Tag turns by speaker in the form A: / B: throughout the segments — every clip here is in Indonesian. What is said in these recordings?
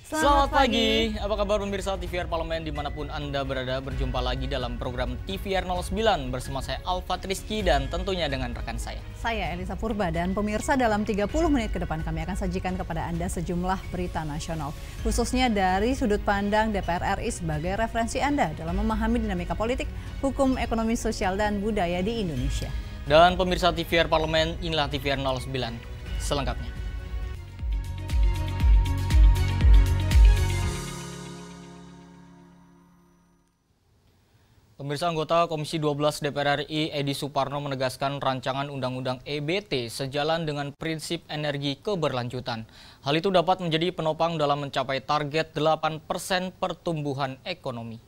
A: Selamat pagi, apa kabar pemirsa TVR Parlemen dimanapun Anda berada. Berjumpa lagi dalam program TVR 09 bersama saya Alfat Rizky dan tentunya dengan rekan saya.
B: Saya Elisa Purba dan pemirsa dalam 30 menit ke depan kami akan sajikan kepada Anda sejumlah berita nasional. Khususnya dari sudut pandang DPR RI sebagai referensi Anda dalam memahami dinamika politik, hukum, ekonomi, sosial, dan budaya di Indonesia.
A: Dan pemirsa TVR Parlemen, inilah TVR 09 selengkapnya. Pemirsa, anggota Komisi 12 DPR RI Edi Suparno menegaskan rancangan Undang-Undang EBT sejalan dengan prinsip energi keberlanjutan. Hal itu dapat menjadi penopang dalam mencapai target 8% pertumbuhan ekonomi.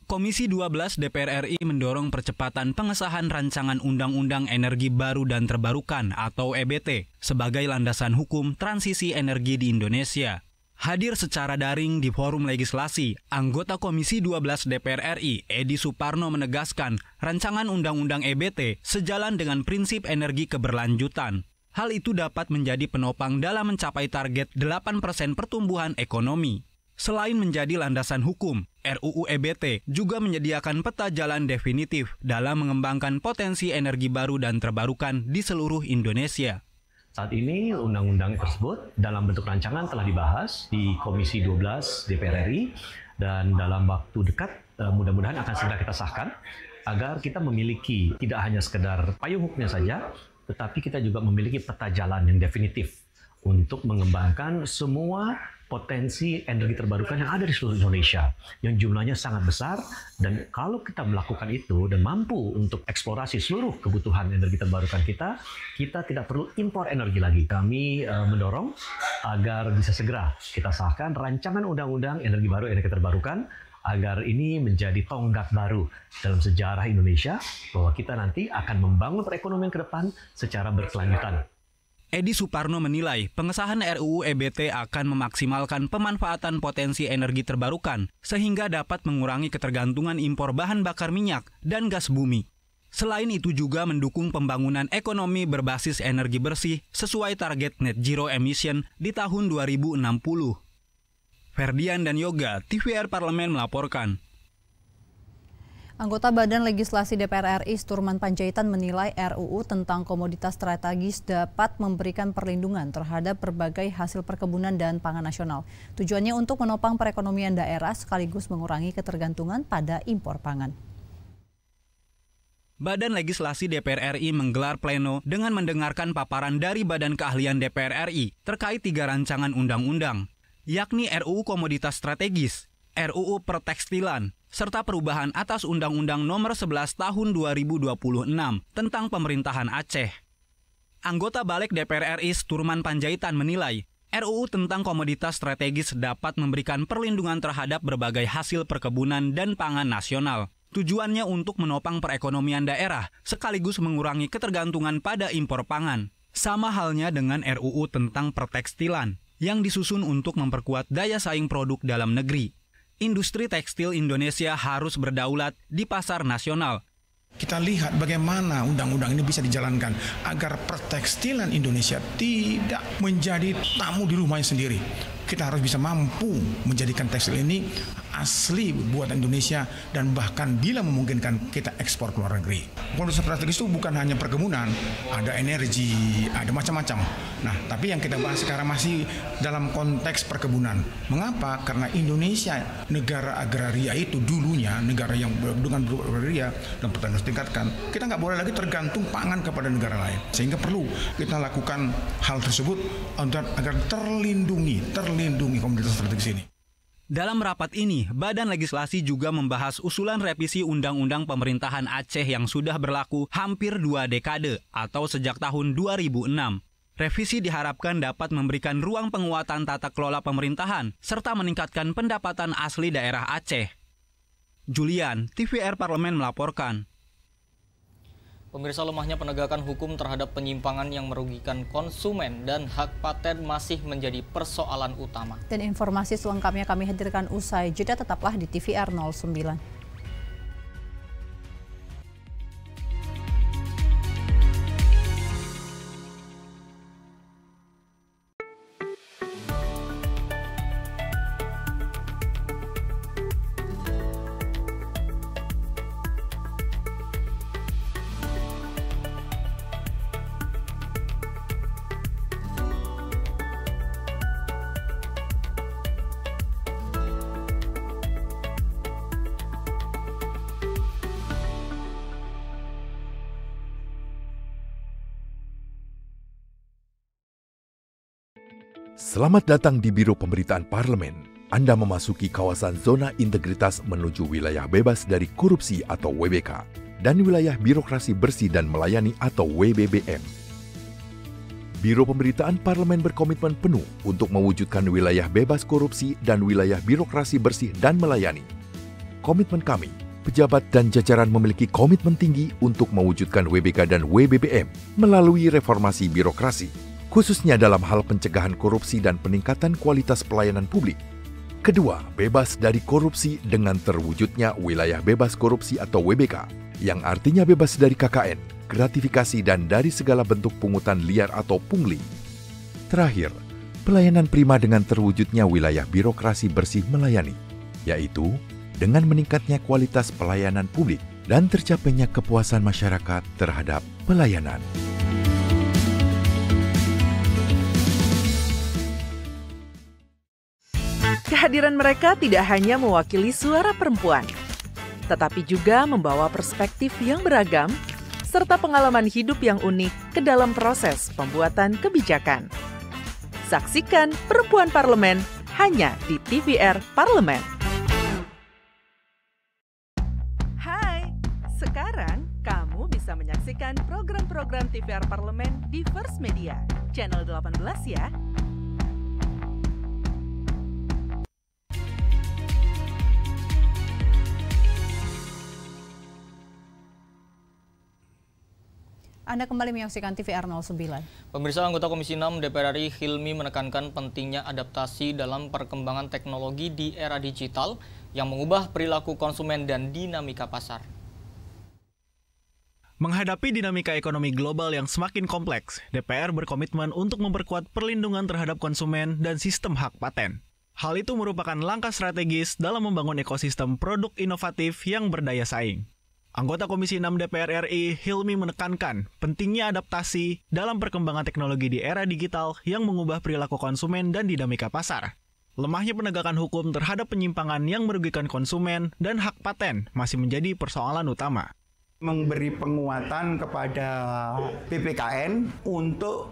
C: Komisi 12 DPR RI mendorong percepatan pengesahan rancangan Undang-Undang Energi Baru dan Terbarukan atau EBT sebagai landasan hukum transisi energi di Indonesia. Hadir secara daring di forum legislasi, anggota Komisi 12 DPR RI Edi Suparno menegaskan rancangan Undang-Undang EBT sejalan dengan prinsip energi keberlanjutan. Hal itu dapat menjadi penopang dalam mencapai target 8% pertumbuhan ekonomi. Selain menjadi landasan hukum, RUU EBT juga menyediakan peta jalan definitif dalam mengembangkan potensi energi baru dan terbarukan di seluruh Indonesia.
D: Saat ini undang-undang tersebut dalam bentuk rancangan telah dibahas di Komisi 12 DPR RI dan dalam waktu dekat mudah-mudahan akan segera kita sahkan agar kita memiliki tidak hanya sekedar payung hukumnya saja, tetapi kita juga memiliki peta jalan yang definitif untuk mengembangkan semua potensi energi terbarukan yang ada di seluruh Indonesia yang jumlahnya sangat besar, dan kalau kita melakukan itu dan mampu untuk eksplorasi seluruh kebutuhan energi terbarukan kita tidak perlu impor energi lagi. Kami mendorong agar bisa segera kita sahkan rancangan Undang-Undang Energi Baru Energi Terbarukan agar ini menjadi tonggak baru dalam sejarah Indonesia bahwa kita nanti akan membangun perekonomian ke depan secara berkelanjutan.
C: Edi Suparno menilai pengesahan RUU EBT akan memaksimalkan pemanfaatan potensi energi terbarukan sehingga dapat mengurangi ketergantungan impor bahan bakar minyak dan gas bumi. Selain itu juga mendukung pembangunan ekonomi berbasis energi bersih sesuai target net zero emission di tahun 2060. Ferdian dan Yoga, TVR Parlemen melaporkan.
B: Anggota Badan Legislasi DPR RI Sturman Panjaitan menilai RUU tentang komoditas strategis dapat memberikan perlindungan terhadap berbagai hasil perkebunan dan pangan nasional. Tujuannya untuk menopang perekonomian daerah sekaligus mengurangi ketergantungan pada impor pangan.
C: Badan Legislasi DPR RI menggelar pleno dengan mendengarkan paparan dari Badan Keahlian DPR RI terkait 3 rancangan undang-undang, yakni RUU Komoditas Strategis, RUU Pertekstilan, serta perubahan atas Undang-Undang Nomor 11 Tahun 2026 tentang Pemerintahan Aceh. Anggota Balik DPR RI Sturman Panjaitan menilai RUU tentang komoditas strategis dapat memberikan perlindungan terhadap berbagai hasil perkebunan dan pangan nasional. Tujuannya untuk menopang perekonomian daerah sekaligus mengurangi ketergantungan pada impor pangan. Sama halnya dengan RUU tentang pertekstilan yang disusun untuk memperkuat daya saing produk dalam negeri. Industri tekstil Indonesia harus berdaulat di pasar nasional.
E: Kita lihat bagaimana undang-undang ini bisa dijalankan agar pertekstilan Indonesia tidak menjadi tamu di rumahnya sendiri. Kita harus bisa mampu menjadikan tekstil ini asli buatan Indonesia dan bahkan bila memungkinkan kita ekspor ke luar negeri. Komoditas strategis itu bukan hanya perkebunan, ada energi, ada macam-macam. Nah, tapi yang kita bahas sekarang masih dalam konteks perkebunan. Mengapa? Karena Indonesia negara agraria itu dulunya negara yang dengan agraria dan pertanian tingkatkan. Kita nggak boleh lagi tergantung pangan kepada negara lain. Sehingga perlu kita lakukan hal tersebut agar terlindungi komoditas strategis ini.
C: Dalam rapat ini, Badan Legislasi juga membahas usulan revisi Undang-Undang Pemerintahan Aceh yang sudah berlaku hampir 2 dekade atau sejak tahun 2006. Revisi diharapkan dapat memberikan ruang penguatan tata kelola pemerintahan serta meningkatkan pendapatan asli daerah Aceh. Julian, TVR Parlemen melaporkan.
A: Pemirsa, lemahnya penegakan hukum terhadap penyimpangan yang merugikan konsumen dan hak paten masih menjadi persoalan utama.
B: Dan informasi selengkapnya kami hadirkan usai jeda, tetaplah di TVR 09.
F: Selamat datang di Biro Pemberitaan Parlemen. Anda memasuki kawasan zona integritas menuju wilayah bebas dari korupsi atau WBK dan wilayah birokrasi bersih dan melayani atau WBBM. Biro Pemberitaan Parlemen berkomitmen penuh untuk mewujudkan wilayah bebas korupsi dan wilayah birokrasi bersih dan melayani. Komitmen kami, pejabat dan jajaran memiliki komitmen tinggi untuk mewujudkan WBK dan WBBM melalui reformasi birokrasi, khususnya dalam hal pencegahan korupsi dan peningkatan kualitas pelayanan publik. Kedua, bebas dari korupsi dengan terwujudnya wilayah bebas korupsi atau WBK, yang artinya bebas dari KKN, gratifikasi dan dari segala bentuk pungutan liar atau pungli. Terakhir, pelayanan prima dengan terwujudnya wilayah birokrasi bersih melayani, yaitu dengan meningkatnya kualitas pelayanan publik dan tercapainya kepuasan masyarakat terhadap pelayanan.
G: Kehadiran mereka tidak hanya mewakili suara perempuan, tetapi juga membawa perspektif yang beragam serta pengalaman hidup yang unik ke dalam proses pembuatan kebijakan. Saksikan Perempuan Parlemen hanya di TVR Parlemen. Hai, sekarang kamu bisa menyaksikan program-program TVR Parlemen di First Media, channel 18 ya.
B: Anda kembali menyaksikan TVR 09.
A: Pemirsa, anggota Komisi 6 DPR RI Hilmi menekankan pentingnya adaptasi dalam perkembangan teknologi di era digital yang mengubah perilaku konsumen dan dinamika pasar.
C: Menghadapi dinamika ekonomi global yang semakin kompleks, DPR berkomitmen untuk memperkuat perlindungan terhadap konsumen dan sistem hak paten. Hal itu merupakan langkah strategis dalam membangun ekosistem produk inovatif yang berdaya saing. Anggota Komisi 6 DPR RI Hilmi menekankan pentingnya adaptasi dalam perkembangan teknologi di era digital yang mengubah perilaku konsumen dan dinamika pasar. Lemahnya penegakan hukum terhadap penyimpangan yang merugikan konsumen dan hak paten masih menjadi persoalan utama.
H: Memberi penguatan kepada BPKN untuk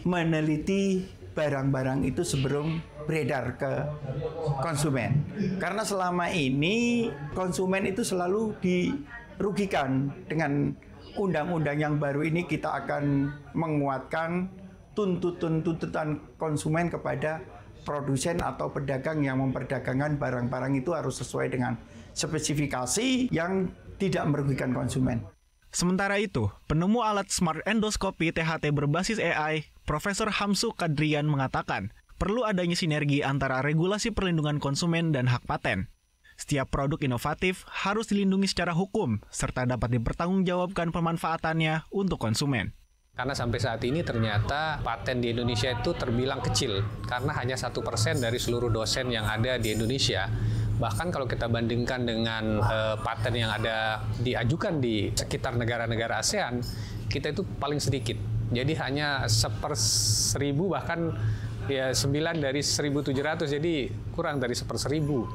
H: meneliti barang-barang itu sebelum beredar ke konsumen. Karena selama ini konsumen itu selalu dirugikan. Dengan undang-undang yang baru ini kita akan menguatkan tuntutan konsumen kepada produsen atau pedagang yang memperdagangkan barang-barang itu harus sesuai dengan spesifikasi yang tidak merugikan konsumen.
C: Sementara itu, penemu alat Smart Endoscopy THT berbasis AI, Profesor Hamsu Kadrian mengatakan, perlu adanya sinergi antara regulasi perlindungan konsumen dan hak paten. Setiap produk inovatif harus dilindungi secara hukum, serta dapat dipertanggungjawabkan pemanfaatannya untuk konsumen.
I: Karena sampai saat ini ternyata paten di Indonesia itu terbilang kecil, karena hanya 1% dari seluruh dosen yang ada di Indonesia. Bahkan kalau kita bandingkan dengan paten yang ada diajukan di sekitar negara-negara ASEAN, kita itu paling sedikit. Jadi hanya 1/1000 bahkan ya 9 dari 1.700, jadi kurang dari 1/1000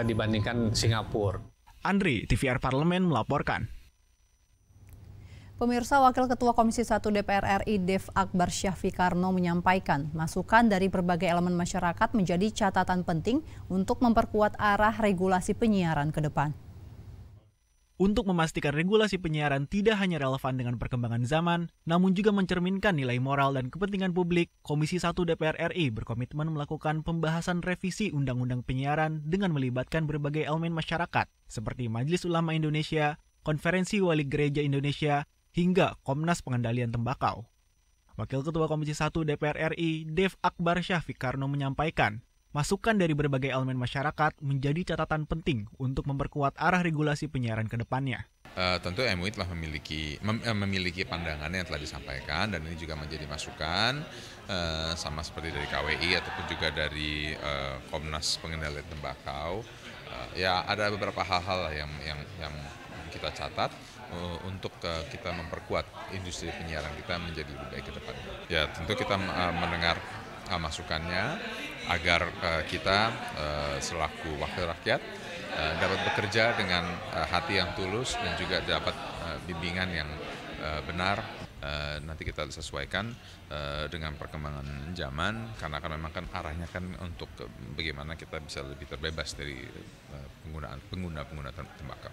I: dibandingkan Singapura.
C: Andri, TVR Parlemen melaporkan.
B: Pemirsa, Wakil Ketua Komisi 1 DPR RI Dev Akbar Syahfikarno menyampaikan masukan dari berbagai elemen masyarakat menjadi catatan penting untuk memperkuat arah regulasi penyiaran ke depan.
C: Untuk memastikan regulasi penyiaran tidak hanya relevan dengan perkembangan zaman, namun juga mencerminkan nilai moral dan kepentingan publik, Komisi 1 DPR RI berkomitmen melakukan pembahasan revisi Undang-Undang Penyiaran dengan melibatkan berbagai elemen masyarakat, seperti Majelis Ulama Indonesia, Konferensi Wali Gereja Indonesia, hingga Komnas Pengendalian Tembakau. Wakil Ketua Komisi 1 DPR RI Dev Akbar Syahfikarno menyampaikan, masukan dari berbagai elemen masyarakat menjadi catatan penting untuk memperkuat arah regulasi penyiaran ke depannya.
J: Tentu MUI telah memiliki pandangan yang telah disampaikan, dan ini juga menjadi masukan sama seperti dari KWI ataupun juga dari Komnas Pengendalian Tembakau. Ya ada beberapa hal-hal yang kita catat untuk kita memperkuat industri penyiaran kita menjadi lebih baik ke depan. Ya tentu kita mendengar masukannya agar kita selaku wakil rakyat dapat bekerja dengan hati yang tulus dan juga dapat bimbingan yang benar nanti kita sesuaikan dengan perkembangan zaman, karena kan memang kan arahnya kan untuk bagaimana kita bisa lebih terbebas dari pengguna tembakau.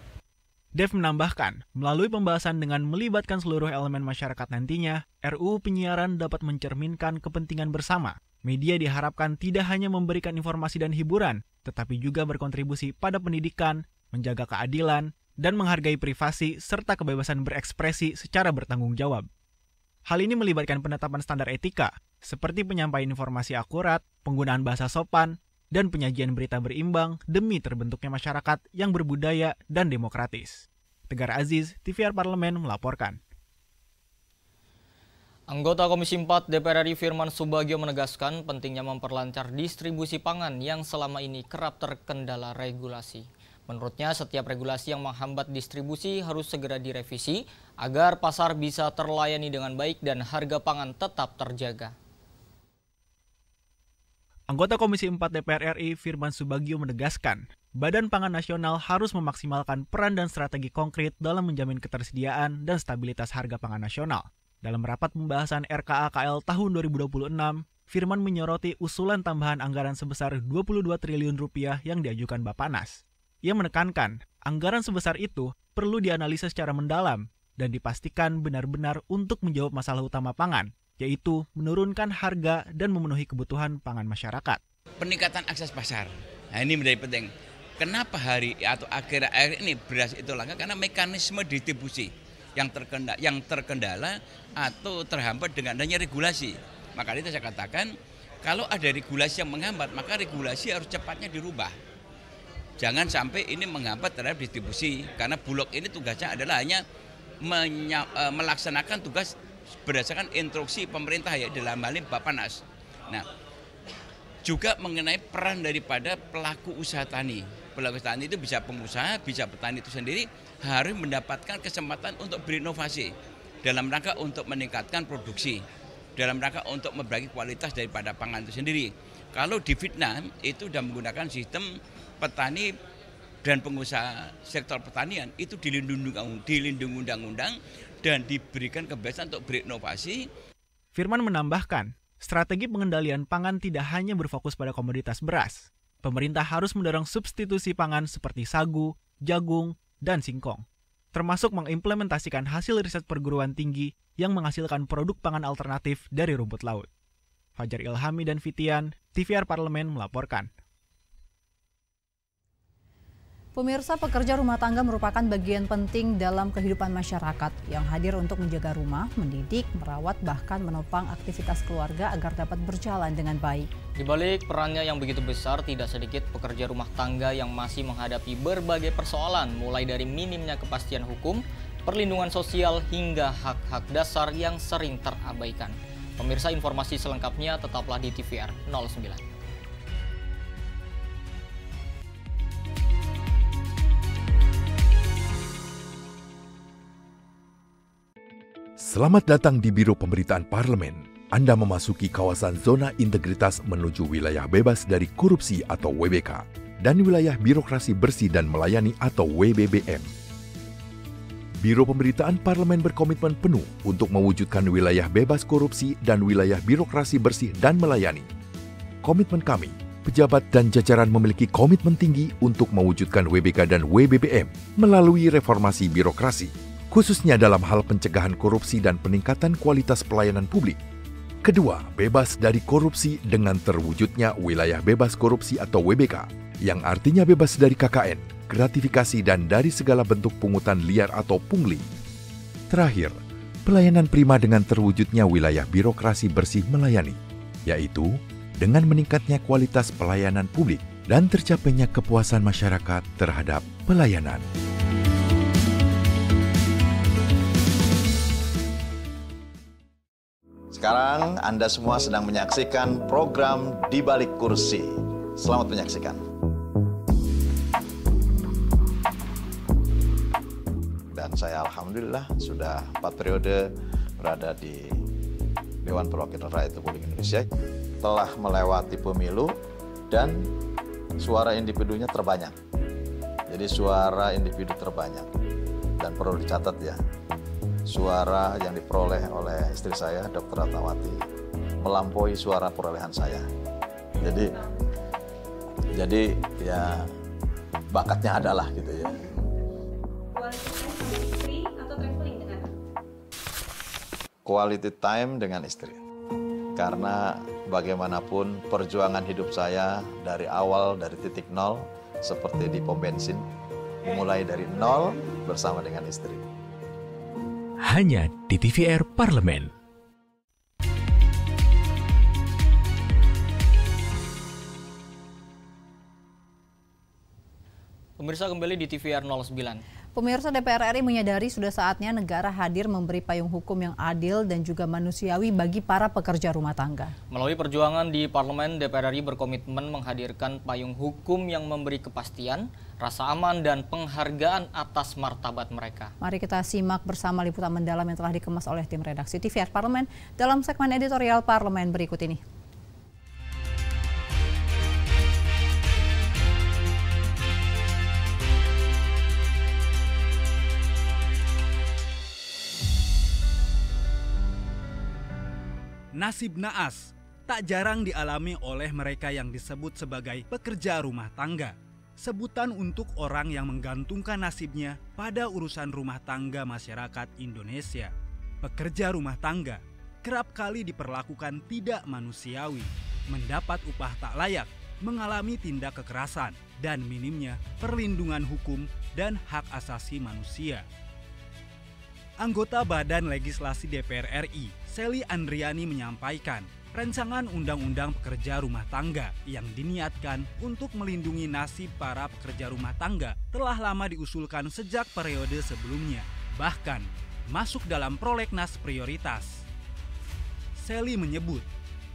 K: Dev menambahkan, melalui pembahasan dengan melibatkan seluruh elemen masyarakat nantinya, RUU Penyiaran dapat mencerminkan kepentingan bersama. Media diharapkan tidak hanya memberikan informasi dan hiburan, tetapi juga berkontribusi pada pendidikan, menjaga keadilan, dan menghargai privasi serta kebebasan berekspresi secara bertanggung jawab. Hal ini melibatkan penetapan standar etika, seperti penyampaian informasi akurat, penggunaan bahasa sopan, dan penyajian berita berimbang demi terbentuknya masyarakat yang berbudaya dan demokratis. Tegar Aziz, TVR Parlemen melaporkan.
A: Anggota Komisi 4 DPR RI Firman Subagio menegaskan pentingnya memperlancar distribusi pangan yang selama ini kerap terkendala regulasi. Menurutnya, setiap regulasi yang menghambat distribusi harus segera direvisi agar pasar bisa terlayani dengan baik dan harga pangan tetap terjaga.
K: Anggota Komisi 4 DPR RI Firman Subagio menegaskan, Badan Pangan Nasional harus memaksimalkan peran dan strategi konkret dalam menjamin ketersediaan dan stabilitas harga pangan nasional. Dalam rapat pembahasan RKA KL tahun 2026, Firman menyoroti usulan tambahan anggaran sebesar 22 triliun rupiah yang diajukan Bappenas. Ia menekankan, anggaran sebesar itu perlu dianalisa secara mendalam dan dipastikan benar-benar untuk menjawab masalah utama pangan, yaitu menurunkan harga dan memenuhi kebutuhan pangan masyarakat.
L: Peningkatan akses pasar, nah ini menjadi penting. Kenapa hari atau akhir-akhir ini beras itu langka? Karena mekanisme distribusi yang terkendala atau terhambat dengan adanya regulasi. Maka itu saya katakan, kalau ada regulasi yang menghambat, maka regulasi harus cepatnya dirubah. Jangan sampai ini menghambat terhadap distribusi, karena Bulog ini tugasnya adalah hanya melaksanakan tugas berdasarkan instruksi pemerintah ya dalam hal ini Bappenas. Nah, juga mengenai peran daripada pelaku usaha tani. Pelaku usaha tani itu bisa pengusaha, bisa petani itu sendiri harus mendapatkan kesempatan untuk berinovasi dalam rangka untuk meningkatkan produksi, dalam rangka untuk memperbaiki kualitas daripada pangan itu sendiri. Kalau di Vietnam itu sudah menggunakan sistem petani dan pengusaha sektor pertanian itu dilindungi undang-undang dan diberikan kebebasan untuk berinovasi.
K: Firman menambahkan, strategi pengendalian pangan tidak hanya berfokus pada komoditas beras. Pemerintah harus mendorong substitusi pangan seperti sagu, jagung, dan singkong, termasuk mengimplementasikan hasil riset perguruan tinggi yang menghasilkan produk pangan alternatif dari rumput laut. Fajar Ilhami dan Fitian, TVR Parlemen melaporkan.
B: Pemirsa, pekerja rumah tangga merupakan bagian penting dalam kehidupan masyarakat yang hadir untuk menjaga rumah, mendidik, merawat, bahkan menopang aktivitas keluarga agar dapat berjalan dengan baik.
A: Di balik perannya yang begitu besar, tidak sedikit pekerja rumah tangga yang masih menghadapi berbagai persoalan, mulai dari minimnya kepastian hukum, perlindungan sosial, hingga hak-hak dasar yang sering terabaikan. Pemirsa, informasi selengkapnya tetaplah di TVR 09.
F: Selamat datang di Biro Pemberitaan Parlemen. Anda memasuki kawasan zona integritas menuju wilayah bebas dari korupsi atau WBK dan wilayah birokrasi bersih dan melayani atau WBBM. Biro Pemberitaan Parlemen berkomitmen penuh untuk mewujudkan wilayah bebas korupsi dan wilayah birokrasi bersih dan melayani. Komitmen kami, pejabat dan jajaran memiliki komitmen tinggi untuk mewujudkan WBK dan WBBM melalui reformasi birokrasi, khususnya dalam hal pencegahan korupsi dan peningkatan kualitas pelayanan publik. Kedua, bebas dari korupsi dengan terwujudnya wilayah bebas korupsi atau WBK, yang artinya bebas dari KKN, gratifikasi dan dari segala bentuk pungutan liar atau pungli. Terakhir, pelayanan prima dengan terwujudnya wilayah birokrasi bersih melayani, yaitu dengan meningkatnya kualitas pelayanan publik dan tercapainya kepuasan masyarakat terhadap pelayanan.
M: Sekarang Anda semua sedang menyaksikan program Di Balik Kursi. Selamat menyaksikan. Dan saya alhamdulillah sudah 4 periode berada di Dewan Perwakilan Rakyat Republik Indonesia. Telah melewati pemilu dan suara individunya terbanyak. Jadi suara individu terbanyak. Dan perlu dicatat ya, suara yang diperoleh oleh istri saya, Dr. Ratnawati, melampaui suara perolehan saya. Jadi ya bakatnya adalah gitu ya. Quality time dengan istri. Karena bagaimanapun perjuangan hidup saya dari awal, dari titik nol, seperti di pom bensin, mulai dari nol bersama dengan istri.
N: Hanya di TVR Parlemen.
A: Pemirsa, kembali di TVR 09.
B: Pemirsa, DPR RI menyadari sudah saatnya negara hadir memberi payung hukum yang adil dan juga manusiawi bagi para pekerja rumah tangga.
A: Melalui perjuangan di Parlemen, DPR RI berkomitmen menghadirkan payung hukum yang memberi kepastian, rasa aman, dan penghargaan atas martabat mereka.
B: Mari kita simak bersama liputan mendalam yang telah dikemas oleh tim redaksi TVR Parlemen dalam segmen editorial Parlemen berikut ini.
C: Nasib naas tak jarang dialami oleh mereka yang disebut sebagai pekerja rumah tangga. Sebutan untuk orang yang menggantungkan nasibnya pada urusan rumah tangga masyarakat Indonesia. Pekerja rumah tangga kerap kali diperlakukan tidak manusiawi, mendapat upah tak layak, mengalami tindak kekerasan, dan minimnya perlindungan hukum dan hak asasi manusia. Anggota Badan Legislasi DPR RI, Sely Andriani menyampaikan, rancangan Undang-Undang Pekerja Rumah Tangga yang diniatkan untuk melindungi nasib para pekerja rumah tangga telah lama diusulkan sejak periode sebelumnya, bahkan masuk dalam prolegnas prioritas. Sely menyebut,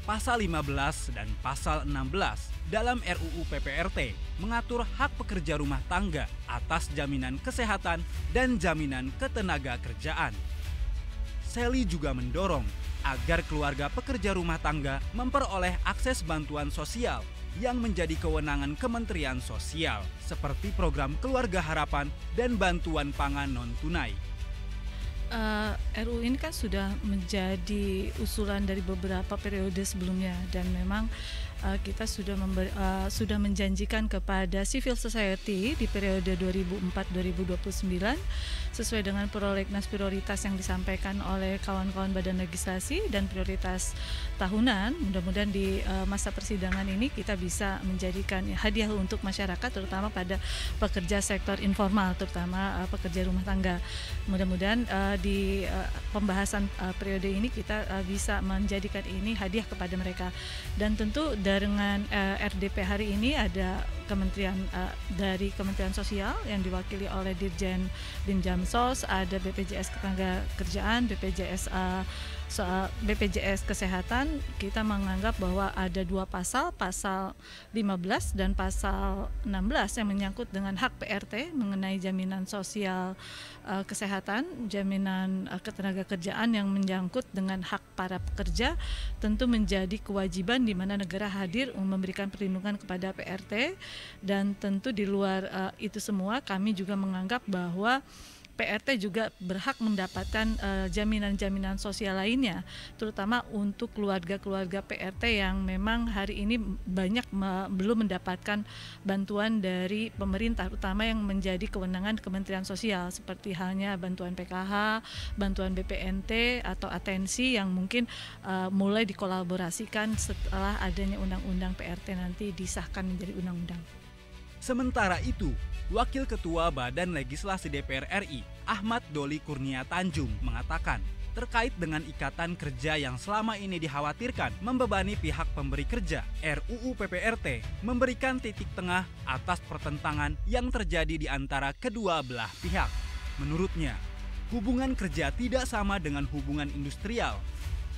C: Pasal 15 dan Pasal 16 dalam RUU PPRT mengatur hak pekerja rumah tangga atas jaminan kesehatan dan jaminan ketenaga kerjaan. Sely juga mendorong agar keluarga pekerja rumah tangga memperoleh akses bantuan sosial yang menjadi kewenangan Kementerian Sosial, seperti program Keluarga Harapan dan bantuan pangan non-tunai.
O: RUU ini kan sudah menjadi usulan dari beberapa periode sebelumnya, dan memang kita sudah menjanjikan kepada civil society di periode 2004-2029 sesuai dengan prolegnas prioritas yang disampaikan oleh kawan-kawan Badan Legislasi dan prioritas tahunan. Mudah-mudahan di masa persidangan ini kita bisa menjadikan hadiah untuk masyarakat, terutama pada pekerja sektor informal, terutama pekerja rumah tangga. Mudah-mudahan di pembahasan periode ini kita bisa menjadikan ini hadiah kepada mereka. Dan tentu dengan RDP hari ini ada dari Kementerian Sosial yang diwakili oleh Dirjen Dinjamsos, ada BPJS Ketenagakerjaan, BPJS Kesehatan. Kita menganggap bahwa ada dua pasal 15 dan pasal 16 yang menyangkut dengan hak PRT mengenai jaminan sosial kesehatan, jaminan ketenagakerjaan yang menyangkut dengan hak para pekerja, tentu menjadi kewajiban di mana negara hadir memberikan perlindungan kepada PRT. Dan tentu di luar itu semua, kami juga menganggap bahwa PRT juga berhak mendapatkan jaminan-jaminan sosial lainnya, terutama untuk keluarga-keluarga PRT yang memang hari ini banyak belum mendapatkan bantuan dari pemerintah, terutama yang menjadi kewenangan Kementerian Sosial, seperti halnya bantuan PKH, bantuan BPNT atau atensi yang mungkin mulai dikolaborasikan setelah adanya Undang-Undang PRT nanti disahkan menjadi undang-undang.
C: Sementara itu, Wakil Ketua Badan Legislasi DPR RI, Ahmad Doli Kurnia Tanjung, mengatakan terkait dengan ikatan kerja yang selama ini dikhawatirkan membebani pihak pemberi kerja, RUU PPRT memberikan titik tengah atas pertentangan yang terjadi di antara kedua belah pihak. Menurutnya, hubungan kerja tidak sama dengan hubungan industrial,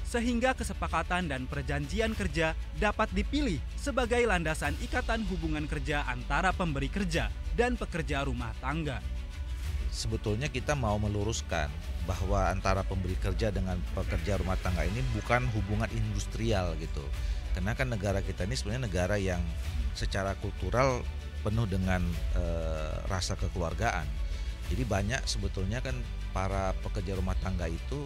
C: sehingga kesepakatan dan perjanjian kerja dapat dipilih sebagai landasan ikatan hubungan kerja antara pemberi kerja dan pekerja rumah tangga.
P: Sebetulnya kita mau meluruskan bahwa antara pemberi kerja dengan pekerja rumah tangga ini bukan hubungan industrial gitu. Karena kan negara kita ini sebenarnya negara yang secara kultural penuh dengan rasa kekeluargaan. Jadi banyak sebetulnya kan para pekerja rumah tangga itu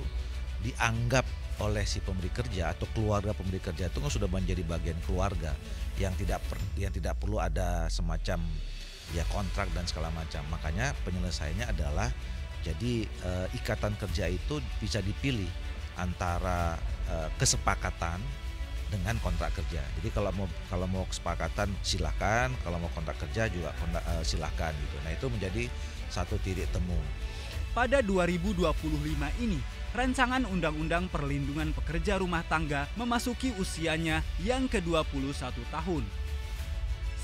P: dianggap oleh si pemberi kerja atau keluarga pemberi kerja itu kan sudah menjadi bagian keluarga yang tidak perlu ada semacam ya kontrak dan segala macam. Makanya penyelesaiannya adalah jadi ikatan kerja itu bisa dipilih antara kesepakatan dengan kontrak kerja. Jadi kalau mau kesepakatan silahkan, kalau mau kontrak kerja juga silahkan gitu. Nah itu menjadi satu titik temu.
C: Pada 2025 ini, rancangan Undang-Undang Perlindungan Pekerja Rumah Tangga memasuki usianya yang ke-21 tahun.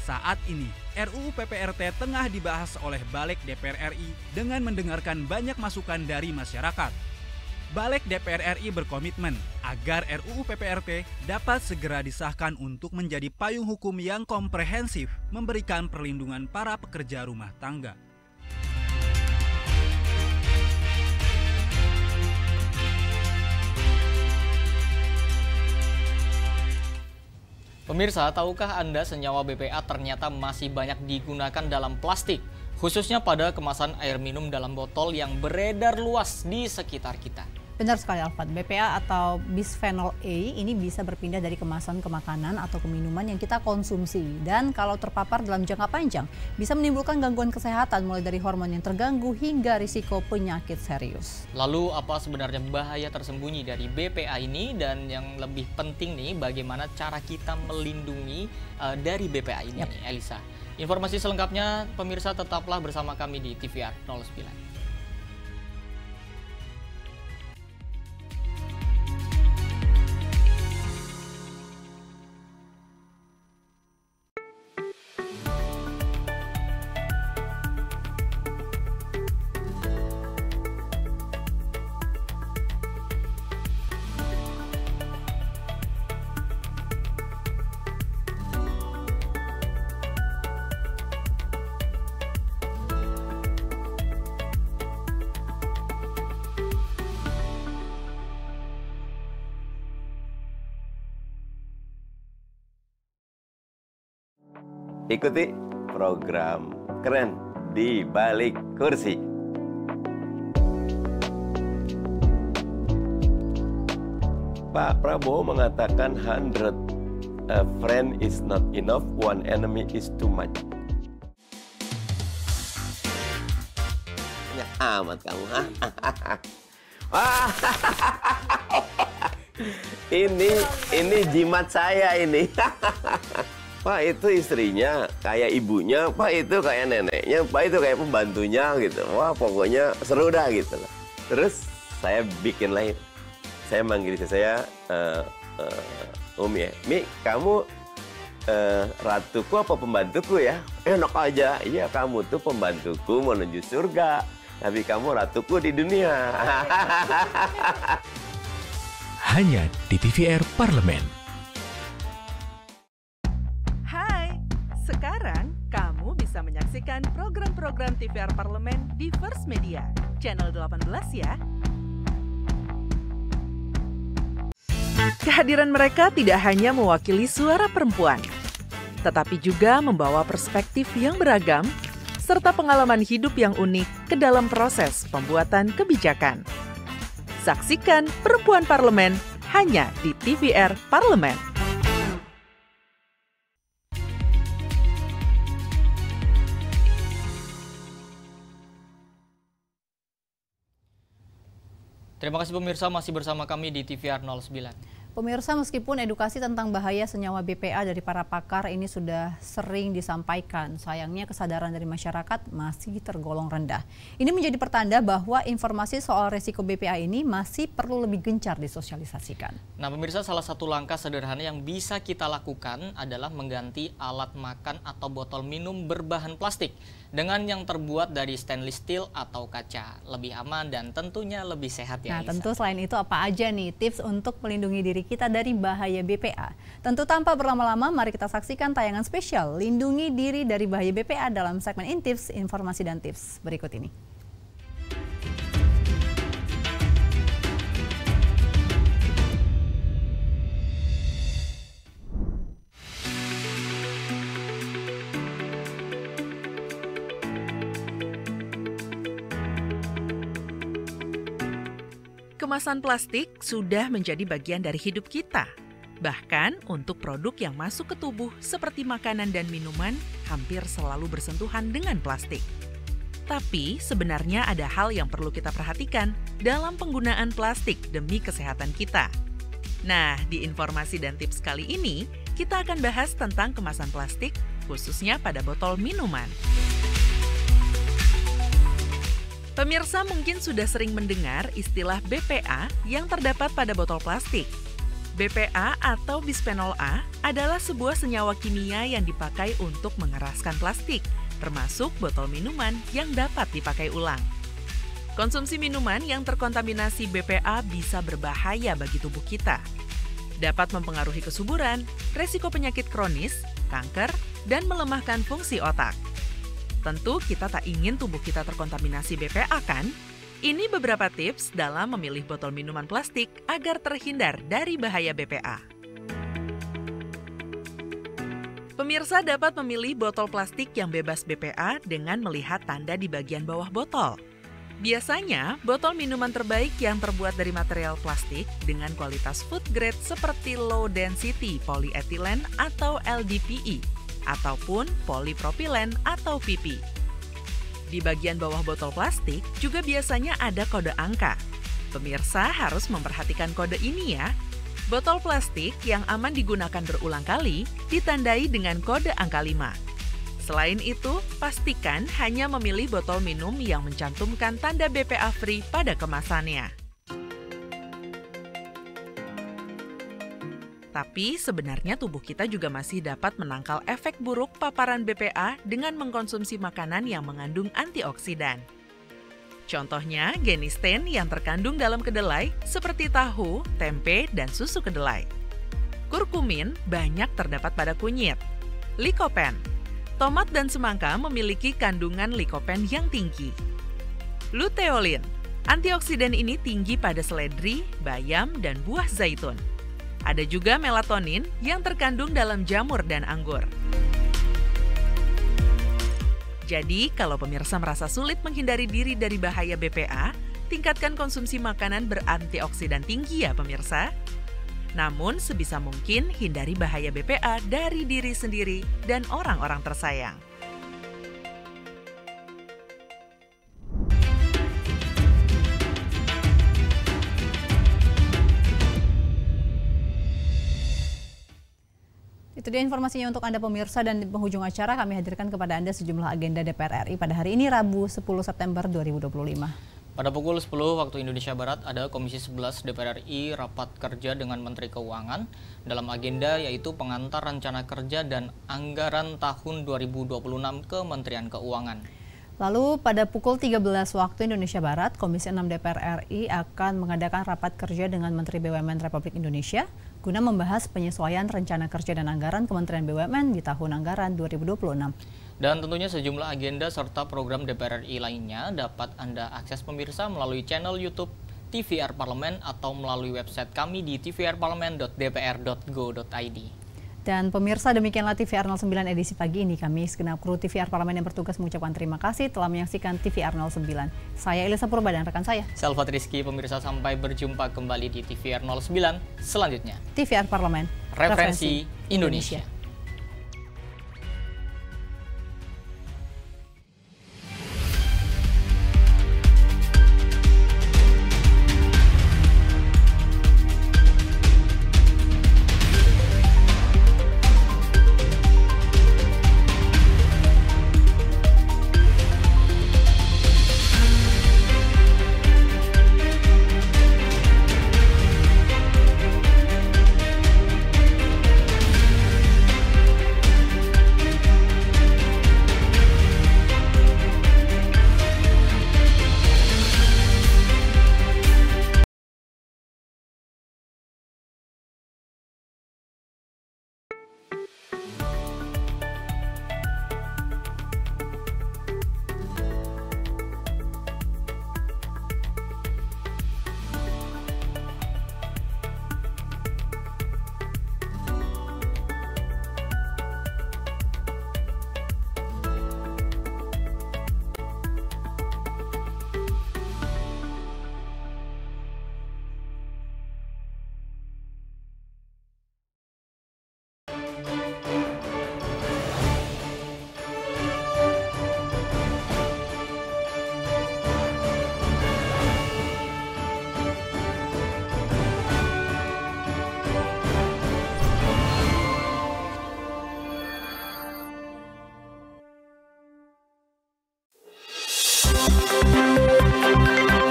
C: Saat ini, RUU PPRT tengah dibahas oleh Balik DPR RI dengan mendengarkan banyak masukan dari masyarakat. Balik DPR RI berkomitmen agar RUU PPRT dapat segera disahkan untuk menjadi payung hukum yang komprehensif memberikan perlindungan para pekerja rumah tangga.
A: Pemirsa, tahukah Anda senyawa BPA ternyata masih banyak digunakan dalam plastik, khususnya pada kemasan air minum dalam botol yang beredar luas di sekitar kita?
B: Benar sekali Alfat, BPA atau bisphenol A ini bisa berpindah dari kemasan ke makanan atau ke minuman yang kita konsumsi. Dan kalau terpapar dalam jangka panjang, bisa menimbulkan gangguan kesehatan mulai dari hormon yang terganggu hingga risiko penyakit serius.
A: Lalu apa sebenarnya bahaya tersembunyi dari BPA ini? Dan yang lebih penting nih, bagaimana cara kita melindungi dari BPA ini, Elisa? Informasi selengkapnya, pemirsa tetaplah bersama kami di TVR 09.
Q: Ikuti program keren di balik kursi. Pak Prabowo mengatakan 100 a friend is not enough, one enemy is too much. Ya amat kamu. Ini jimat saya ini. Pak itu istrinya kayak ibunya, Pak itu kayak neneknya, Pak itu kayak pembantunya gitu. Wah pokoknya seru dah gitu loh. Terus saya bikin lain. Saya manggil istri saya Umi ya. Mi, kamu ratuku apa pembantuku ya? Enak aja. Iya kamu tuh pembantuku menuju surga. Tapi kamu ratuku di dunia.
N: Hanya di TVR Parlemen.
G: Sekarang, kamu bisa menyaksikan program-program TVR Parlemen di First Media, channel 18 ya. Kehadiran mereka tidak hanya mewakili suara perempuan, tetapi juga membawa perspektif yang beragam, serta pengalaman hidup yang unik ke dalam proses pembuatan kebijakan. Saksikan Perempuan Parlemen hanya di TVR Parlemen.
A: Terima kasih pemirsa, masih bersama kami di TVR 09.
B: Pemirsa, meskipun edukasi tentang bahaya senyawa BPA dari para pakar ini sudah sering disampaikan, sayangnya kesadaran dari masyarakat masih tergolong rendah. Ini menjadi pertanda bahwa informasi soal resiko BPA ini masih perlu lebih gencar disosialisasikan.
A: Nah pemirsa, salah satu langkah sederhana yang bisa kita lakukan adalah mengganti alat makan atau botol minum berbahan plastik dengan yang terbuat dari stainless steel atau kaca. Lebih aman dan tentunya lebih sehat ya.
B: Nah tentu selain itu apa aja nih tips untuk melindungi diri kita dari bahaya BPA? Tentu tanpa berlama-lama, mari kita saksikan tayangan spesial Lindungi Diri dari Bahaya BPA dalam segmen Intips, Informasi dan Tips berikut ini.
G: kemasan plastik sudah menjadi bagian dari hidup kita. Bahkan untuk produk yang masuk ke tubuh seperti makanan dan minuman hampir selalu bersentuhan dengan plastik. Tapi sebenarnya ada hal yang perlu kita perhatikan dalam penggunaan plastik demi kesehatan kita. Nah, di informasi dan tips kali ini, kita akan bahas tentang kemasan plastik, khususnya pada botol minuman. Pemirsa mungkin sudah sering mendengar istilah BPA yang terdapat pada botol plastik. BPA atau bisphenol A adalah sebuah senyawa kimia yang dipakai untuk mengeraskan plastik, termasuk botol minuman yang dapat dipakai ulang. Konsumsi minuman yang terkontaminasi BPA bisa berbahaya bagi tubuh kita. Dapat mempengaruhi kesuburan, resiko penyakit kronis, kanker, dan melemahkan fungsi otak. Tentu kita tak ingin tubuh kita terkontaminasi BPA kan? Ini beberapa tips dalam memilih botol minuman plastik agar terhindar dari bahaya BPA. Pemirsa dapat memilih botol plastik yang bebas BPA dengan melihat tanda di bagian bawah botol. Biasanya, botol minuman terbaik yang terbuat dari material plastik dengan kualitas food grade seperti low density polyethylene atau LDPE ataupun polipropilen atau PP. Di bagian bawah botol plastik juga biasanya ada kode angka. Pemirsa harus memperhatikan kode ini ya. Botol plastik yang aman digunakan berulang kali ditandai dengan kode angka 5. Selain itu, pastikan hanya memilih botol minum yang mencantumkan tanda BPA free pada kemasannya. Tapi sebenarnya tubuh kita juga masih dapat menangkal efek buruk paparan BPA dengan mengkonsumsi makanan yang mengandung antioksidan. Contohnya genistain yang terkandung dalam kedelai seperti tahu, tempe, dan susu kedelai. Kurkumin banyak terdapat pada kunyit. Likopen. Tomat dan semangka memiliki kandungan likopen yang tinggi. Luteolin. Antioksidan ini tinggi pada seledri, bayam, dan buah zaitun. Ada juga melatonin yang terkandung dalam jamur dan anggur. Jadi, kalau pemirsa merasa sulit menghindari diri dari bahaya BPA, tingkatkan konsumsi makanan berantioksidan tinggi ya pemirsa. Namun, sebisa mungkin hindari bahaya BPA dari diri sendiri dan orang-orang tersayang.
B: Itu dia informasinya untuk Anda pemirsa, dan di penghujung acara kami hadirkan kepada Anda sejumlah agenda DPR RI pada hari ini Rabu 10 September 2025.
A: Pada pukul 10 waktu Indonesia Barat ada Komisi 11 DPR RI rapat kerja dengan Menteri Keuangan dalam agenda yaitu pengantar rencana kerja dan anggaran tahun 2026 Kementerian Keuangan.
B: Lalu pada pukul 13 waktu Indonesia Barat, Komisi 6 DPR RI akan mengadakan rapat kerja dengan Menteri BUMN Republik Indonesia guna membahas penyesuaian rencana kerja dan anggaran Kementerian BUMN di tahun anggaran 2026.
A: Dan tentunya sejumlah agenda serta program DPR RI lainnya dapat Anda akses pemirsa melalui channel YouTube TVR Parlemen atau melalui website kami di tvrparlemen.dpr.go.id.
B: Dan pemirsa, demikianlah TVR 09 edisi pagi ini. Kami segenap kru TVR Parlemen yang bertugas mengucapkan terima kasih telah menyaksikan TVR 09. Saya Elisa Purba dan rekan saya
A: Salvat Rizky. Pemirsa, sampai berjumpa kembali di TVR 09 selanjutnya.
B: TVR Parlemen,
A: Referensi Indonesia.